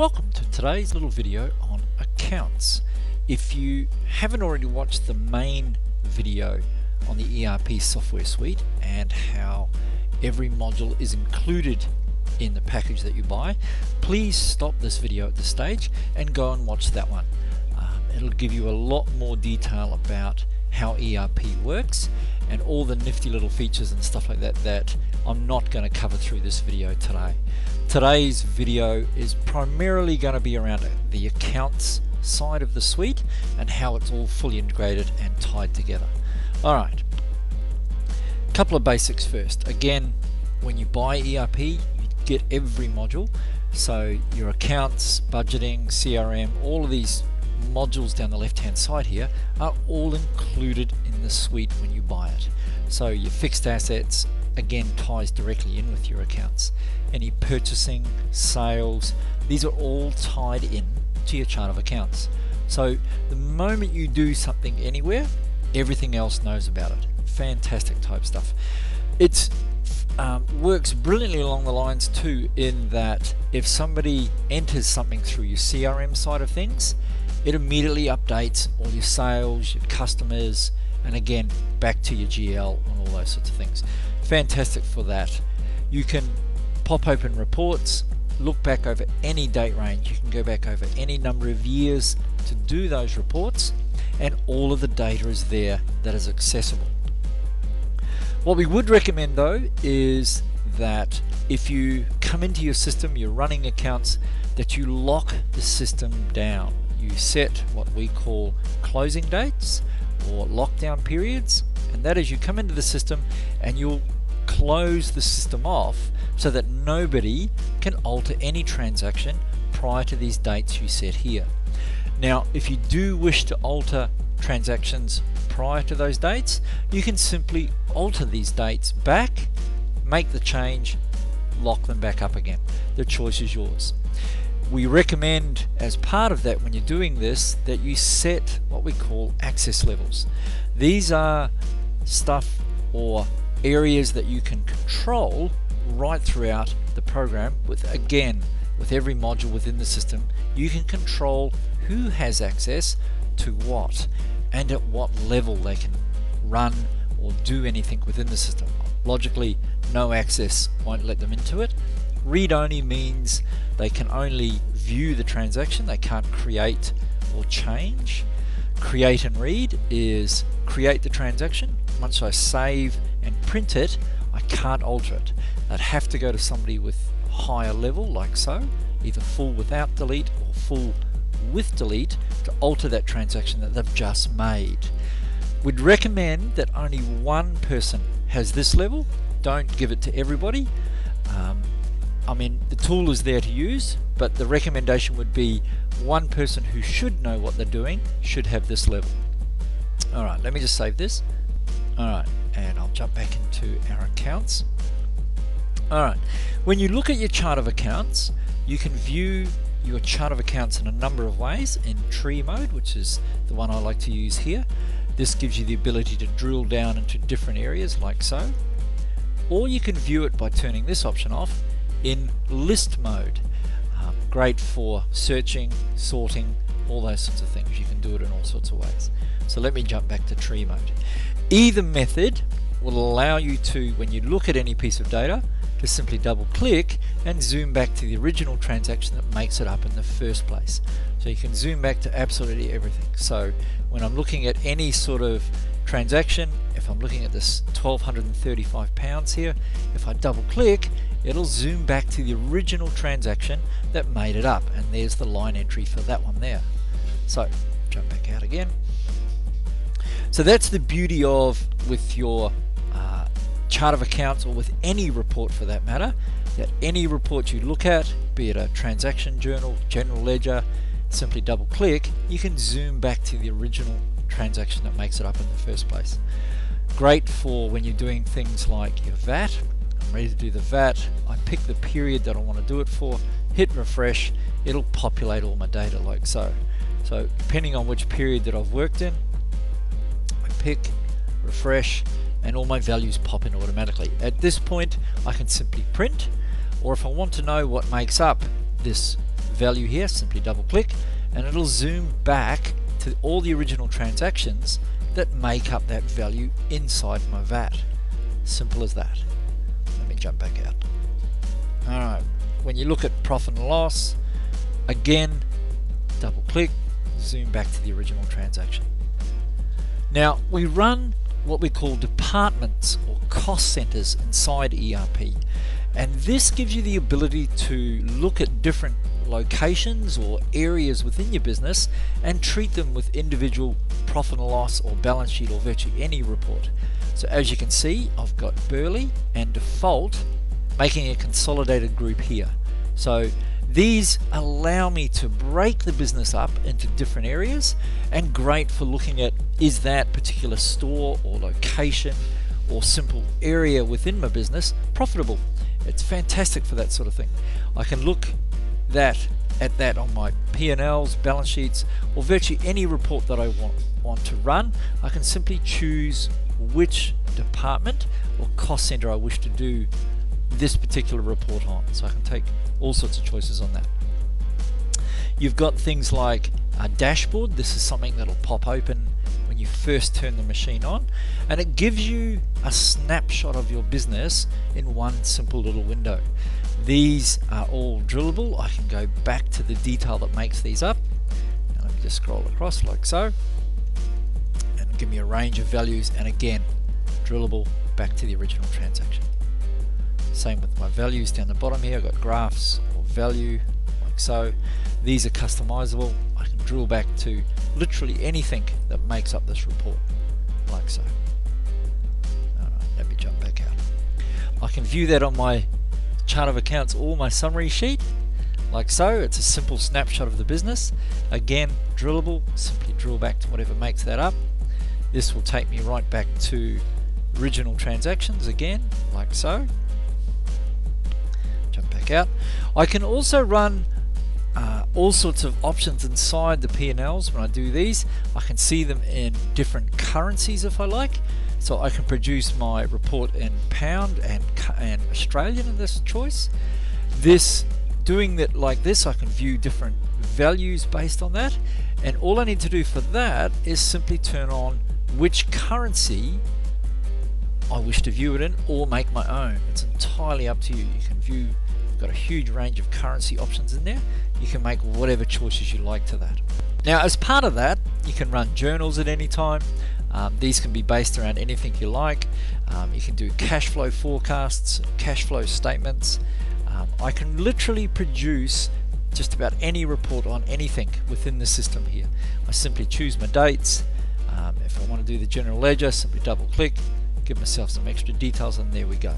Welcome to today's little video on accounts. If you haven't already watched the main video on the ERP software suite and how every module is included in the package that you buy, please stop this video at this stage and go and watch that one. It'll give you a lot more detail about how ERP works and all the nifty little features and stuff like that that I'm not going to cover through this video today. Today's video is primarily going to be around the accounts side of the suite and how it's all fully integrated and tied together. Alright, a couple of basics first. Again, when you buy ERP, you get every module. So your accounts, budgeting, CRM, all of these modules down the left hand side here are all included in the suite when you buy it. So your fixed assets again ties directly in with your accounts. Any purchasing, sales, these are all tied in to your chart of accounts. So the moment you do something anywhere, everything else knows about it. Fantastic type stuff. It works brilliantly along the lines too, in that if somebody enters something through your CRM side of things, it immediately updates all your sales, your customers, and again back to your GL and all those sorts of things. Fantastic for that. You can pop open reports, look back over any date range, you can go back over any number of years to do those reports, and all of the data is there that is accessible. What we would recommend though is that if you come into your system, you're running accounts, that you lock the system down. You set what we call closing dates or lockdown periods, and that is you come into the system and you'll close the system off so that nobody can alter any transaction prior to these dates you set here. Now, if you do wish to alter transactions prior to those dates, you can simply alter these dates back, make the change, lock them back up again. The choice is yours. We recommend as part of that, when you're doing this, that you set what we call access levels. These are stuff or areas that you can control right throughout the program with every module within the system. You can control who has access to what and at what level they can run or do anything within the system. Logically, no access won't let them into it. Read only means they can only view the transaction, they can't create or change. Create and read is create the transaction. Once I save and print it, I can't alter it. I'd have to go to somebody with higher level, like so, either full without delete or full with delete, to alter that transaction that they've just made. We'd recommend that only one person has this level. Don't give it to everybody. I mean, the tool is there to use, but the recommendation would be one person who should know what they're doing should have this level. Alright, let me just save this. Alright, and I'll jump back into our accounts. Alright, when you look at your chart of accounts, you can view your chart of accounts in a number of ways. In tree mode, which is the one I like to use here, this gives you the ability to drill down into different areas like so. Or you can view it by turning this option off in list mode. Great for searching, sorting, all those sorts of things. You can do it in all sorts of ways. So let me jump back to tree mode. Either method will allow you to, when you look at any piece of data, to simply double click and zoom back to the original transaction that makes it up in the first place. So you can zoom back to absolutely everything. So when I'm looking at any sort of transaction, if I'm looking at this £1,235 here, if I double click, it'll zoom back to the original transaction that made it up, and there's the line entry for that one there. So jump back out again. So that's the beauty of with your chart of accounts, or with any report for that matter, that any report you look at, be it a transaction journal, general ledger, simply double click, you can zoom back to the original transaction that makes it up in the first place. Great for when you're doing things like your VAT. I'm ready to do the VAT, I pick the period that I want to do it for, hit refresh, it'll populate all my data like so. So depending on which period that I've worked in, I pick, refresh, and all my values pop in automatically. At this point I can simply print, or if I want to know what makes up this value here, simply double click and it'll zoom back to all the original transactions that make up that value inside my VAT. Simple as that. Let me jump back out. Alright, when you look at profit and loss, again, double click, zoom back to the original transaction. Now we run what we call departments or cost centers inside ERP, and this gives you the ability to look at different locations or areas within your business and treat them with individual profit and loss or balance sheet or virtually any report. So as you can see, I've got Burley and default making a consolidated group here. So these allow me to break the business up into different areas, and great for looking at, is that particular store or location or simple area within my business profitable? It's fantastic for that sort of thing. I can look at that on my P&Ls, balance sheets, or virtually any report that I want to run. I can simply choose which department or cost center I wish to do this particular report on. So I can take all sorts of choices on that. You've got things like a dashboard. This is something that'll pop open when you first turn the machine on, and it gives you a snapshot of your business in one simple little window. These are all drillable. I can go back to the detail that makes these up, and let me just scroll across like so, and give me a range of values, and again, drillable back to the original transaction. Same with my values down the bottom here. I've got graphs or value like so. These are customizable. I can drill back to literally anything that makes up this report like so. Let me jump back out. I can view that on my chart of accounts or my summary sheet like so. It's a simple snapshot of the business. Again, drillable. Simply drill back to whatever makes that up. This will take me right back to original transactions again like so. Jump back out. I can also run all sorts of options inside the P&Ls. When I do these, I can see them in different currencies if I like. So I can produce my report in pound and Australian in this choice. Doing that like this, I can view different values based on that. And all I need to do for that is simply turn on which currency I wish to view it in, or make my own. It's entirely up to you. You can view, you've got a huge range of currency options in there. You can make whatever choices you like to that. Now as part of that, you can run journals at any time. These can be based around anything you like. You can do cash flow forecasts, cash flow statements. I can literally produce just about any report on anything within the system here. I simply choose my dates. If I want to do the general ledger, simply double click, give myself some extra details, and there we go.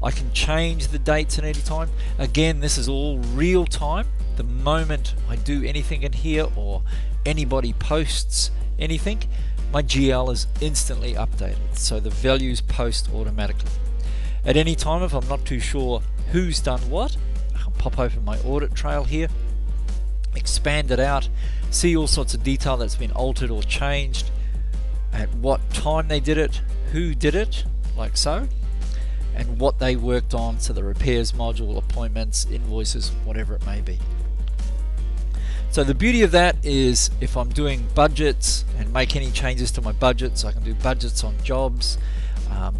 I can change the dates at any time. Again, this is all real time. The moment I do anything in here or anybody posts anything, my GL is instantly updated, so the values post automatically. At any time, if I'm not too sure who's done what, I can pop open my audit trail here, expand it out, see all sorts of detail that's been altered or changed, at what time they did it, who did it, like so, and what they worked on, so the repairs module, appointments, invoices, whatever it may be. So the beauty of that is if I'm doing budgets and make any changes to my budgets, I can do budgets on jobs.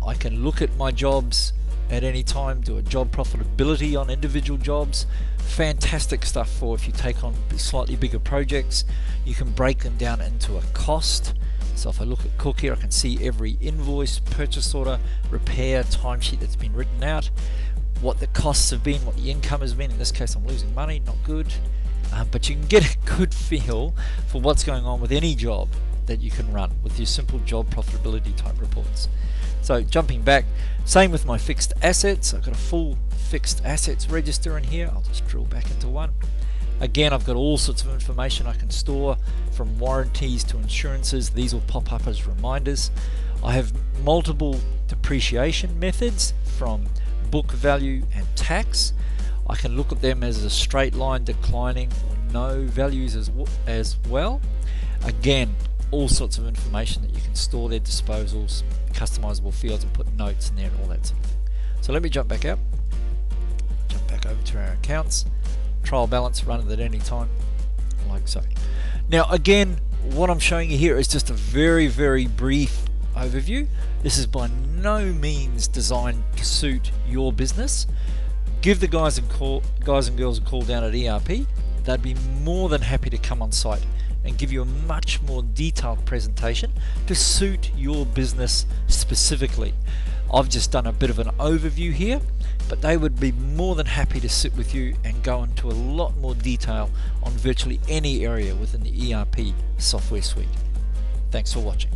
I can look at my jobs at any time, do a job profitability on individual jobs. Fantastic stuff for if you take on slightly bigger projects. You can break them down into a cost. So if I look at Cook here, I can see every invoice, purchase order, repair, timesheet that's been written out, what the costs have been, what the income has been. In this case, I'm losing money, not good. But you can get a good feel for what's going on with any job that you can run with your simple job profitability type reports. So jumping back, same with my fixed assets. I've got a full fixed assets register in here. I'll just drill back into one. Again, I've got all sorts of information I can store, from warranties to insurances. These will pop up as reminders. I have multiple depreciation methods, from book value and tax. I can look at them as a straight line, declining, or no values as well. Again, all sorts of information that you can store there, disposals, customizable fields, and put notes in there and all that sort of thing. So let me jump back out, jump back over to our accounts, trial balance, run it at any time, like so. Now again, what I'm showing you here is just a very, very brief overview. This is by no means designed to suit your business. Give the guys and girls a call down at ERP. They'd be more than happy to come on site and give you a much more detailed presentation to suit your business specifically. I've just done a bit of an overview here, but they would be more than happy to sit with you and go into a lot more detail on virtually any area within the ERP software suite. Thanks for watching.